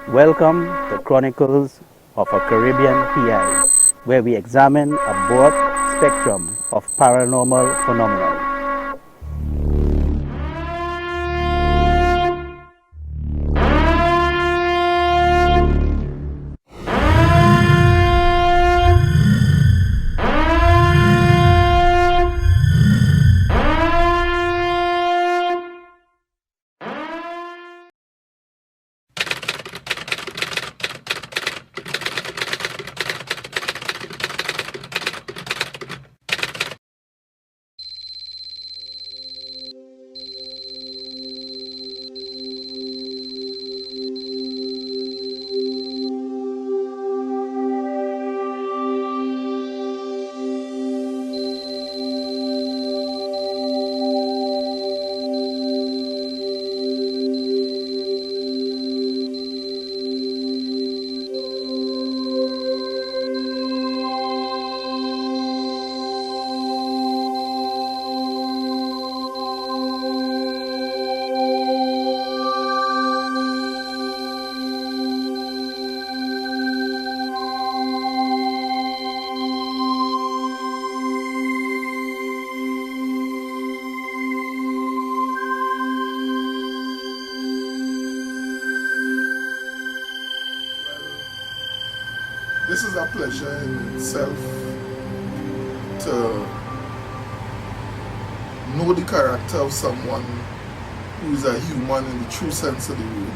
Welcome to Chronicles of a Caribbean PI, where we examine a broad spectrum of paranormal phenomena. This is a pleasure in itself to know the character of someone who is a human in the true sense of the word.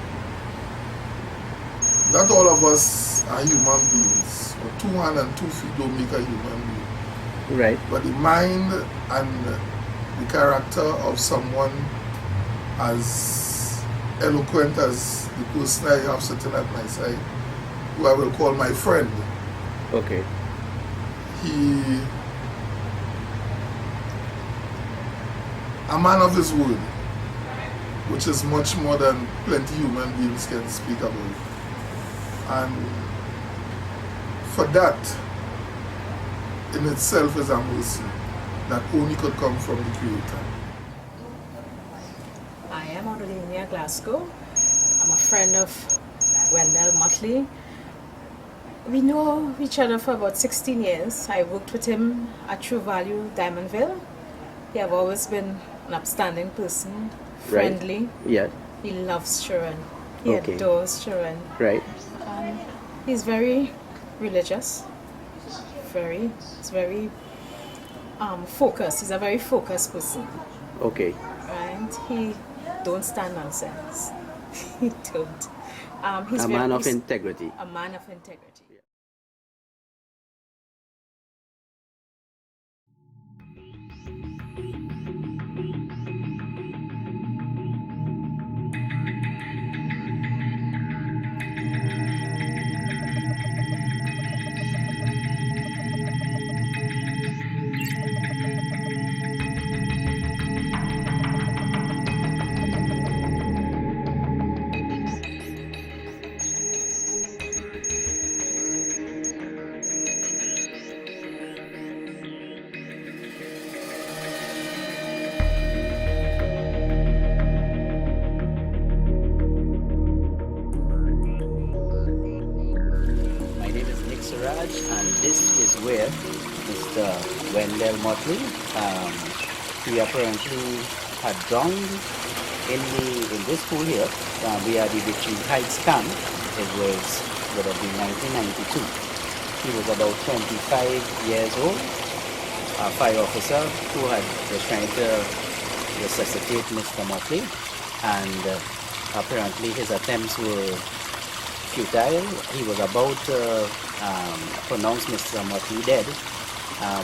Not all of us are human beings. 2 hands and 2 feet don't make a human being. Right. But the mind and the character of someone as eloquent as the person I have sitting at my side, who I will call my friend. Okay. He, a man of his word, which is much more than plenty human beings can speak about. And for that, in itself is a mercy that only could come from the Creator. I am Aurelinia Glasgow. I'm a friend of Wendell Motley. We know each other for about 16 years. I worked with him at True Value, Diamondville. He have always been an upstanding person, friendly. Right. Yeah. He loves children. He adores children. Right. He's very religious. He's very focused. He's a very focused person. Okay. And he don't stand nonsense. He don't. He's A man of integrity. A man of integrity. And this is where Mr. Wendell Motley, he apparently had drowned in this pool here. We are the Victory Heights camp. It would have been 1992. He was about 25 years old, a fire officer who was trying to resuscitate Mr. Motley, and apparently his attempts were futile. He was about to pronounce Mr. Motley dead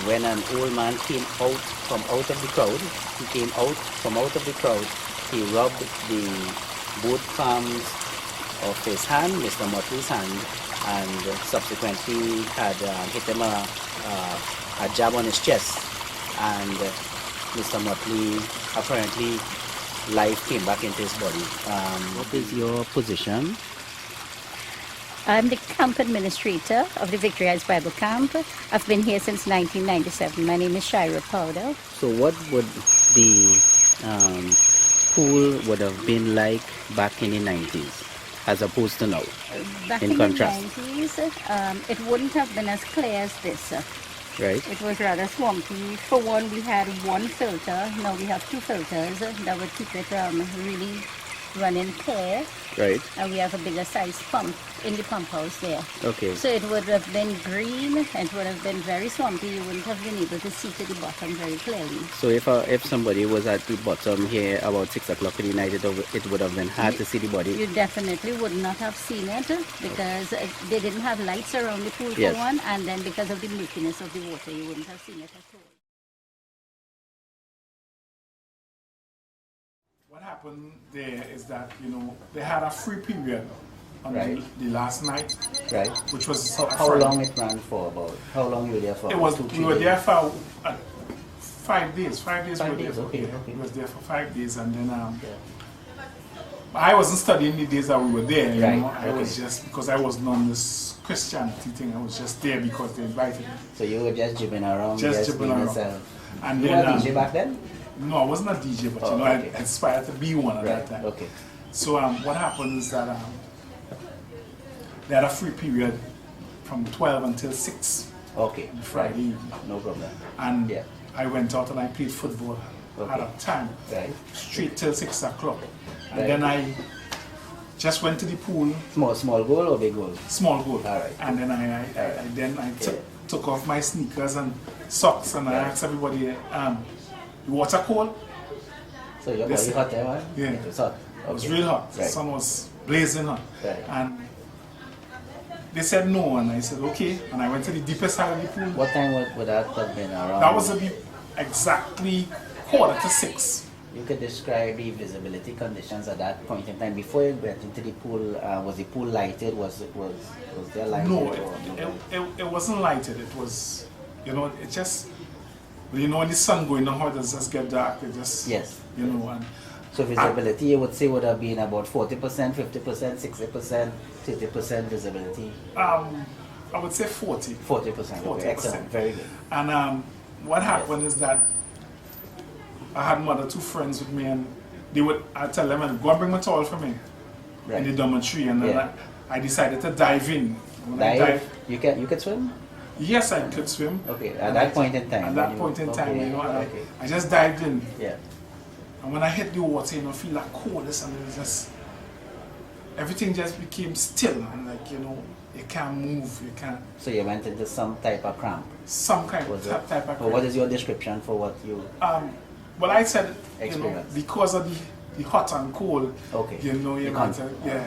when an old man came out from out of the crowd. He came out from out of the crowd. He rubbed the both palms of his hand, Mr. Motley's hand, and subsequently had hit him a jab on his chest. And Mr. Motley, apparently, life came back into his body. What is your position? I'm the camp administrator of the Victory Heights Bible Camp. I've been here since 1997. My name is Shira Powder. So what would the pool would have been like back in the 90s? as opposed to now? Back In in contrast. the 90s, it wouldn't have been as clear as this. Right? It was rather swampy. For one, we had one filter. Now we have two filters that would keep it really running clear. Right? And we have a bigger size pump in the pump house there. Okay. So it would have been green. It would have been very swampy. You wouldn't have been able to see to the bottom very clearly. So if somebody was at the bottom here about 6 o'clock in the night, it would have been hard to see the body? You definitely would not have seen it because they didn't have lights around the pool for Yes. one, and then because of the murkiness of the water, you wouldn't have seen it at all. What happened there is that, they had a free period on Right. the last night, Right? which was So how long it ran for about? How long you were there for? It was, 2-3 we were days? there for 5 days. 5 days we 5 were there days, for. okay, Yeah, okay. we was there for 5 days, and then Yeah. I wasn't studying the days that we were there. You Right, know, I was okay. just because I wasn't on this Christianity thing. I was just there because they invited me. So you were just jibbing around, Just just jibbing being around. yourself. And You then were a DJ back then? no, I wasn't a DJ, but Oh, I okay. aspired to be one at Right. that time. Okay. So what happened is that they had a free period from 12 until 6 Okay. Friday Right. evening. No problem. And Yeah. I went out and I played football at Okay. a time, Right. straight till 6 o'clock. And Right. then I just went to the pool, Small goal or big goal? small goal. All right. And then I took off my sneakers and socks, and I Right. asked everybody, the water cold? So your Yes. body hot there, man? Yeah. It was hot. It was Okay. real hot. The Right. sun was blazing hot. Right. And they said no, and I said okay. And I went to the deepest side of the pool. What time would that have been around? That was exactly 5:45. You could describe the visibility conditions at that point in time before you went into the pool. Was the pool lighted? Was there lighted? No, or it wasn't lighted. It was, it just, when the sun going on, how it does just get dark. It just, Yes. and So visibility, you would say, would have been about 40%, 50%, 60%, 30% visibility. I would say 40. 40%. 40%. Okay, excellent. Very good. And what happened is that I had one or two friends with me, and I tell them, go and bring my towel for me in the Right. dormitory, and then Yeah. I decided to dive in. When I Dive. You could swim? yes, I could swim. Okay. At that point in time. At when that you- point in time, okay, and okay. I just dived in. Yeah. And when I hit the water, feel like coldness, and it was just, everything just became still, and you can't move, you can't, So you went into some type of cramp. some kind Was of it? type of. Well, what is your description for what you? Well, I said, Experience. because of the hot and cold, Okay. you The might have, yeah.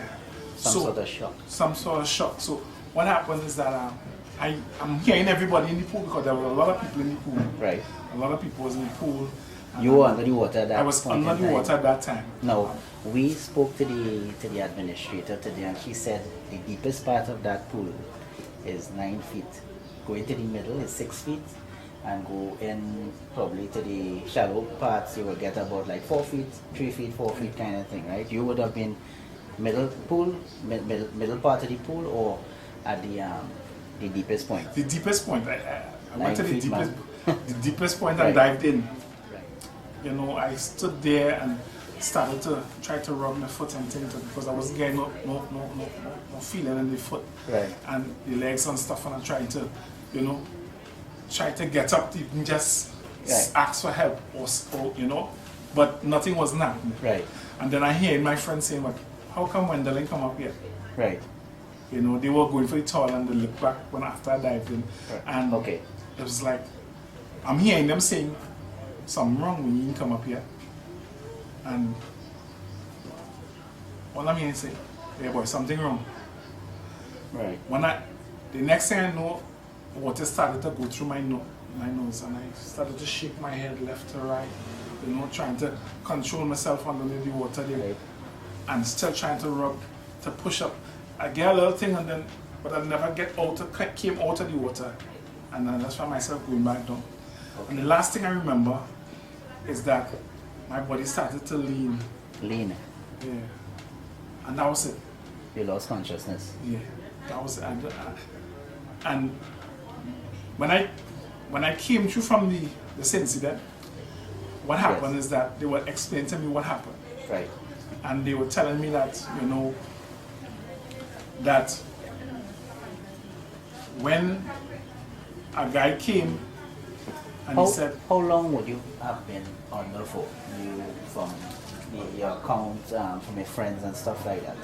Some sort of shock. Some sort of shock. So what happened is that I'm hearing everybody in the pool because there were a lot of people in the pool. Right. A lot of people was in the pool. and You were under the water at that I was point under in the time. water at that time. Now, we spoke to the administrator today, and she said the deepest part of that pool is 9 feet. Going to the middle is 6 feet, and go in probably to the shallow parts, you will get about like 4 feet, 3 feet, 4 feet kind of thing, right? You would have been middle pool, middle part of the pool, or at the deepest point. The deepest point, I 9 went to the feet, deepest, man. the deepest point Right. and dived in. Right. I stood there and started to try to rub my foot and things because I wasn't getting no feeling in the foot Right. and the legs and stuff, and I tried to, try to get up to even just Right. ask for help or but nothing was happening. Right. And then I hear my friend saying, "But how come Wendell ain't come up yet?" Right. They were going for the towel and they looked back when after I dived in, Right. and Okay. it was like I'm hearing them saying something wrong when you didn't come up here. And all I'm hearing say, "Hey boy, something wrong." Right. The next thing I know, water started to go through my nose, and I started to shake my head left to right, trying to control myself underneath the water there, Right. and still trying to rub, to push up. I get a little thing, but I never came out of the water, and then that's why myself going back down. And the last thing I remember is that my body started to lean, Lean. yeah, and that was it. You lost consciousness. Yeah, that was it. And when I came through from this incident, what happened is that they were explaining to me what happened, Right. and they were telling me that that when a guy came and he said, how long would you have been on the phone? You from your account, from your friends and stuff like that.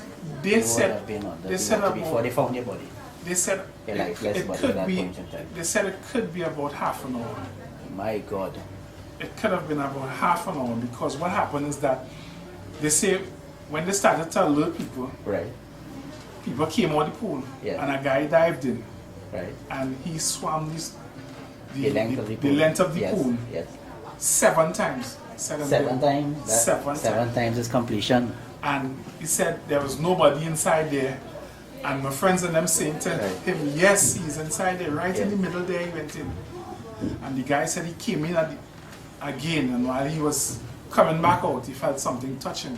they You said, would have been on the they said phone before they found your body. they said Your lifeless body at that point in time. they said it could be about half an hour. My God. It could have been about half an hour, because what happened is that they say when they started to alert people, Right. people came out the pool, Yeah. and a guy dived in Right. and he swam The length of the the pool. length of the Yes. pool Yes. 7 times. Seven times. Seven Times is completion. And he said there was nobody inside there. And my friends and them saying to Right. him, yes, he's inside there, right in Yeah. the middle there he went in. And the guy said he came in again, and while he was coming back out, he felt something touching.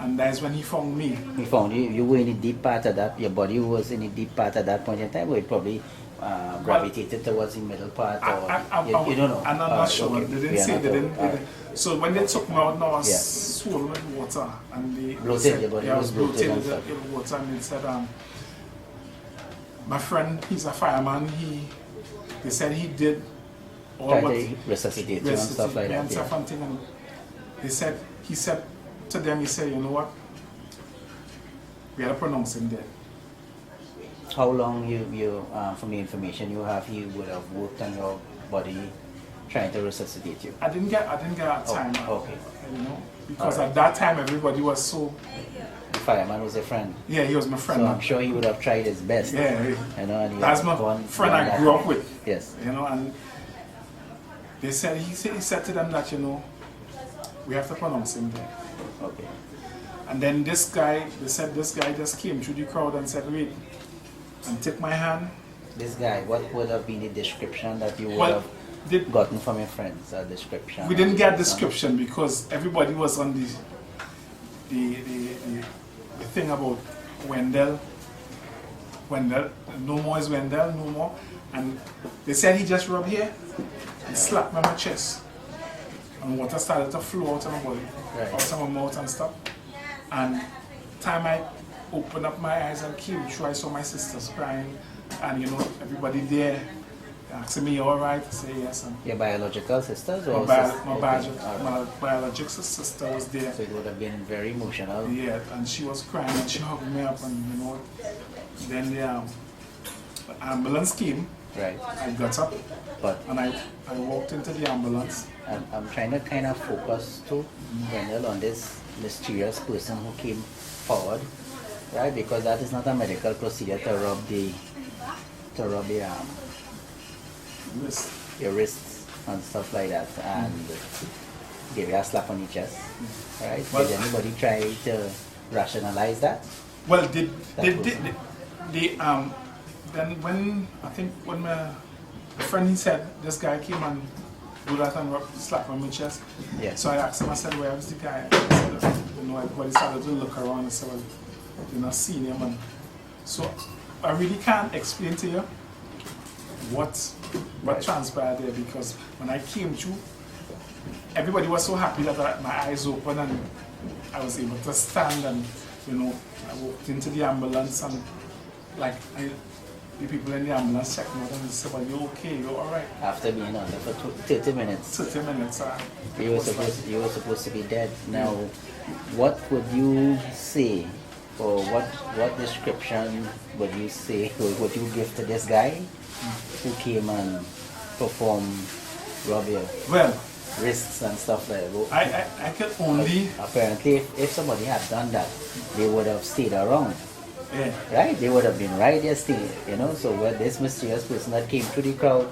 And that's when he found me. He found you. You were in the deep part of that. Your body was in the deep part at that point in time. Where it probably gravitated towards the middle part, or you don't know. I'm not sure. Okay. They didn't We are say. not They told. didn't. Alright. So when they took me out, now I was Yeah. swollen with water, and they Bloated, said, your body yeah, I was was bloated bloated and with stuff. the water, and they said, my friend, he's a fireman. They said he did all Try what to resuscitate you and stuff like that. and Yeah. stuff and thing, and he said to them, he said, you know what? We had to pronounce him dead. How long you from the information you have, he would have worked on your body, trying to resuscitate you. I didn't get a time. Okay. You know, because Alright. at that time everybody was so. The fireman was a friend, Yeah, he was my friend. so I'm sure he would have tried his best. Yeah, You know, and he that's had my gone friend beyond I that. grew up with. Yes. You know, and he said to them that, you know, we have to pronounce him dead. Okay. And then this guy, they said this guy just came through the crowd and said, wait, and took my hand. This guy, what would have been the description that you would Well, have gotten from your friends? A description. we didn't get description because everybody was on the thing about Wendell. Wendell, no more is Wendell, no more. And they said he just rubbed here and slapped me on my chest. And water started to flow out of my body, Right. out of my mouth and stuff. And time I opened up my eyes and came through, I saw my sisters crying. And you know, everybody there asking me, you all right? I say yes. And Your biological sisters or my sisters? Okay. Alright. biological sister was there. So it would have been very emotional. Yeah, and she was crying and she hugged me up, and you know, then the ambulance came. Right. I got up But and I walked into the ambulance. I'm trying to kind of focus too, Wendell, on this mysterious person who came forward, right? Because that is not a medical procedure to rub Yes. your wrists and stuff like that, and give you a slap on your chest, right? Well- Did anybody try to rationalize that? Well, then when my friend, he said this guy came and do that and slap on my chest. Yeah. So I asked him, I said, where was the guy? He said, you know, everybody started to look around and said, well, you're not seeing him. And so I really can't explain to you what transpired there, because when I came through, everybody was so happy that my eyes opened and I was able to stand, and you know, I walked into the ambulance and the people in the ambulance checked me out and they said, well, you okay, you're all right. After being on there for 30 minutes, 30 minutes. you were supposed to be dead. Now, what would you say, or what description would you say, or would you give to this guy who came and performed rub your Well, wrists and stuff like that? I could only, Apparently, if somebody had done that, they would have stayed around, yeah. right? They would have been right there still, you know. So when this mysterious person that came through the crowd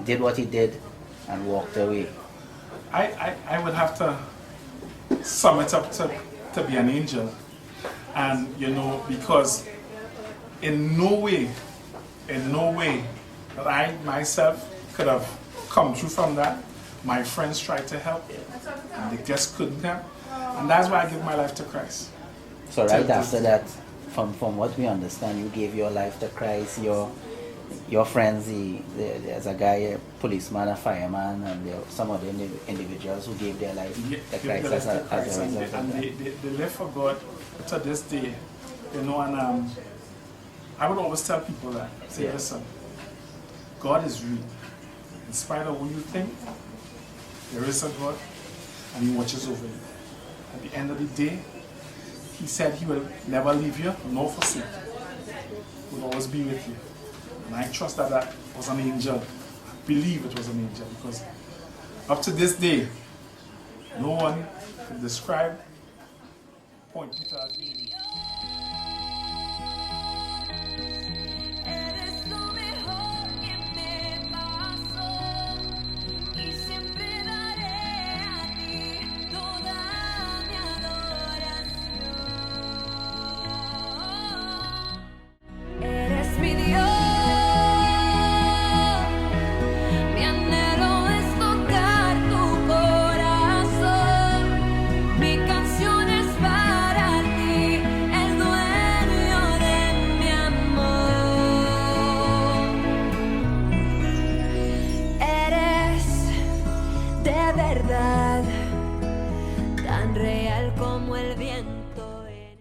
did what he did and walked away. I would have to sum it up to be an angel. And, you know, because in no way that I myself could have come through from that. My friends tried to help, and they just couldn't help. And that's why I give my life to Christ. So right after that, from what we understand, you gave your life to Christ. Your friends, there's a guy, a policeman, a fireman, and there are some other individuals who gave their life to Christ as a result of And that. they live for God to this day, you know. And I would always tell people that, say, listen, God is real. In spite of what you think, there is a God, and He watches over you. At the end of the day, He said He will never leave you nor forsake you. He will always be with you. And I trust that that was an angel. I believe it was an angel, because up to this day, no one can describe, point me to that baby. Verdad.